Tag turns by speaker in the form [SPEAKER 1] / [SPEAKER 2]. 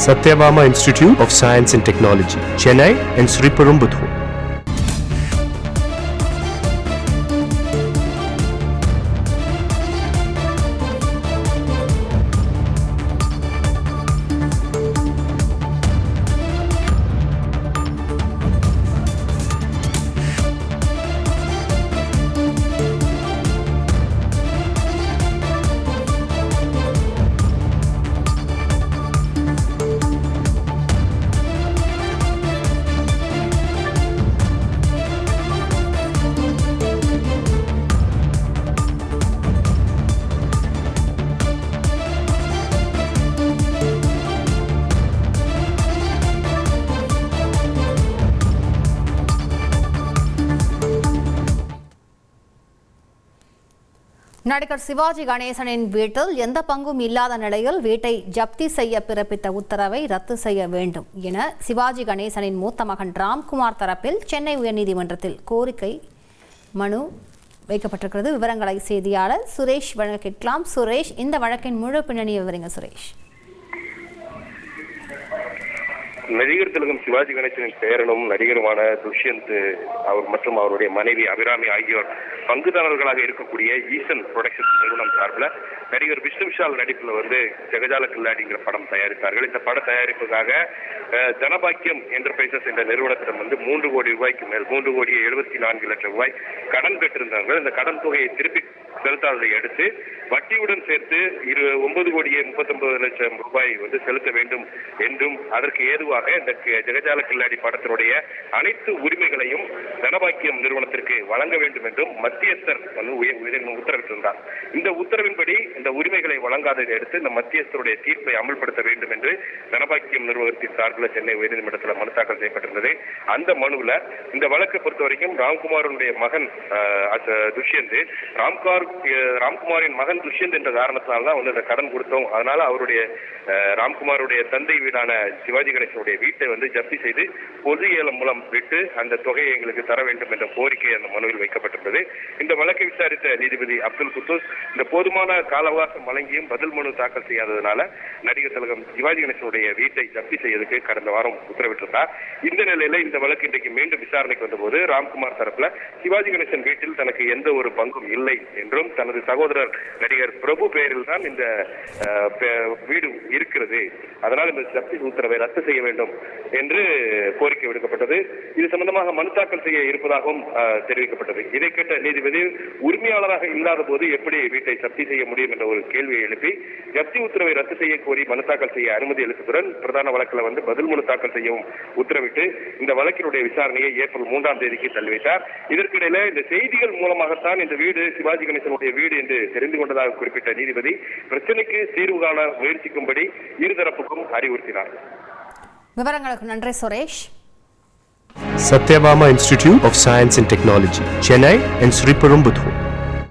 [SPEAKER 1] Satyabama Institute of Science and Technology, Chennai and Sriperumbudur.
[SPEAKER 2] நடிகர் சிவாஜி கணேசனின் வீட்டில் எந்த பங்கும் இல்லாத நிலையில் வீட்டை ஜப்தி செய்ய பிறப்பித்த உத்தரவை ரத்து செய்ய வேண்டும் என சிவாஜி கணேசனின் மூத்த மகன் ராம்குமார் தரப்பில் சென்னை உயர்நீதிமன்றத்தில் கோரிக்கை மனு வைக்கப்பட்டிருக்கிறது. விவரங்களை செய்தியாளர் சுரேஷ் வழங்க கேட்கலாம். சுரேஷ், இந்த வழக்கின் முழு பின்னணி விவரிங்க சுரேஷ்.
[SPEAKER 3] நடிகர் திலகம் சிவாஜி கணேசனின் பேரனும் நடிகருமான துஷ்யந்த் அவர் மற்றும் அவருடைய மனைவி அபிராமி ஆகியோர் பங்குதாரர்களாக இருக்கக்கூடிய ஈசன் புரொடக்ஷன் நிறுவனம் சார்பில் நடிகர் விஷ்ணு விஷால் நடிப்பில் ஜெகஜால கில்லாடிங்கிற படம் தயாரித்தார்கள். இந்த பட தயாரிப்புக்காக ஜனபாக்கியம் என்டர்பிரைசஸ் என்ற நிறுவனத்திடம் 3 கோடி ரூபாய்க்கு மேல் 3 கோடியே 74 லட்சம் ரூபாய் கடன் பெற்றிருந்தார்கள். இந்த கடன் தொகையை திருப்பி செலுத்தாததை அடுத்து வட்டியுடன் சேர்த்து 9 கோடியே 39 லட்சம் ரூபாய் செலுத்த வேண்டும் என்றும் அதற்கு ஏதுவாக இந்த ஜெகஜால கில்லாடி படத்தினுடைய அனைத்து உரிமைகளையும் ஜனபாக்கியம் நிறுவனத்திற்கு வழங்க வேண்டும் என்றும் மத்தியஸ்தர் உத்தரவிட்டிருந்தார். இந்த உத்தரவின்படி இந்த உரிமைகளை வழங்காததை அடுத்து இந்த மத்தியஸ்தருடைய தீர்ப்பை அமல்படுத்த வேண்டும் என்று ஜனபாக்கியம் நிறுவனத்தின் சார்பில் சென்னை உயர்நீதிமன்றத்தில் மனு தாக்கல் செய்யப்பட்டிருந்தது. அந்த மனுவில் இந்த வழக்கை பொறுத்த வரைக்கும் ராம்குமாருடைய மகன் துஷ்யந்த் ராம்குமாரின் மகன் துஷ்யந்த் என்ற காரணத்தினால்தான் இந்த கடன் கொடுத்தோம், அதனால அவருடைய ராம்குமாருடைய தந்தை வீடான சிவாஜி கணேசனுடைய வீட்டை ஜப்தி செய்து பொது ஏலம் மூலம் விட்டு அந்த தொகையை எங்களுக்கு தர வேண்டும் என்ற கோரிக்கை அந்த மனுவில் வைக்கப்பட்டிருந்தது. இந்த வழக்கை விசாரித்த நீதிபதி அப்துல் குத்தூஸ் இந்த போதுமான கால அவகாசம் வழங்கியும் பதில் மனு தாக்கல் செய்யாததனால நடிகர் திலகம் சிவாஜி கணேசனுடைய வீட்டை ஜப்தி செய்வதற்கு கடந்த வாரம் உத்தரவிட்டிருந்தார். இந்த நிலையில இந்த வழக்கு இன்றைக்கு மீண்டும் விசாரணைக்கு வந்தபோது ராம்குமார் தரப்புல சிவாஜி கணேசன் வீட்டில் தனக்கு எந்த ஒரு பங்கும் இல்லை என்றும் தனது சகோதரர் நடிகர் பிரபு பெயரில் தான் இந்த வீடு இருக்கிறது, அதனால் இந்த ஜப்தி உத்தரவை ரத்து செய்ய வேண்டும் என்று கோரிக்கை விடுக்கப்பட்டது. இது சம்பந்தமாக மனு தாக்கல் செய்ய இருப்பதாகவும் தெரிவிக்கப்பட்டது. இதை கேட்ட நீதிபதி உரிமையாளராக இல்லாத போது எப்படி வீட்டை ஜப்தி செய்ய முடியும் என்ற ஒரு கேள்வியை எழுப்பி ஜப்தி உத்தரவை ரத்து செய்ய கோரி மனு தாக்கல் செய்ய அனுமதி அளித்ததுடன் பிரதான வழக்கில் பதில் மனு தாக்கல் செய்யவும் உத்தரவிட்டு இந்த வழக்கினுடைய விசாரணையை ஏப்ரல் 3ஆம் தேதிக்கு தள்ளி வைத்தார். இதற்கிடையில இந்த செய்திகள் மூலமாகத்தான் இந்த வீடு சிவாஜி கணேசனுடைய வீடு என்று தெரிந்து கொண்டதாக குறிப்பிட்ட நீதிபதி பிரச்சனைக்கு தீர்வு காண முயற்சிக்கும்படி இருதரப்புக்கும் அறிவுறுத்தினார்.
[SPEAKER 2] விவரங்களுக்கு நன்றி Suresh.
[SPEAKER 1] Satyabama Institute of Science and Technology, Chennai and Sriperumbudur.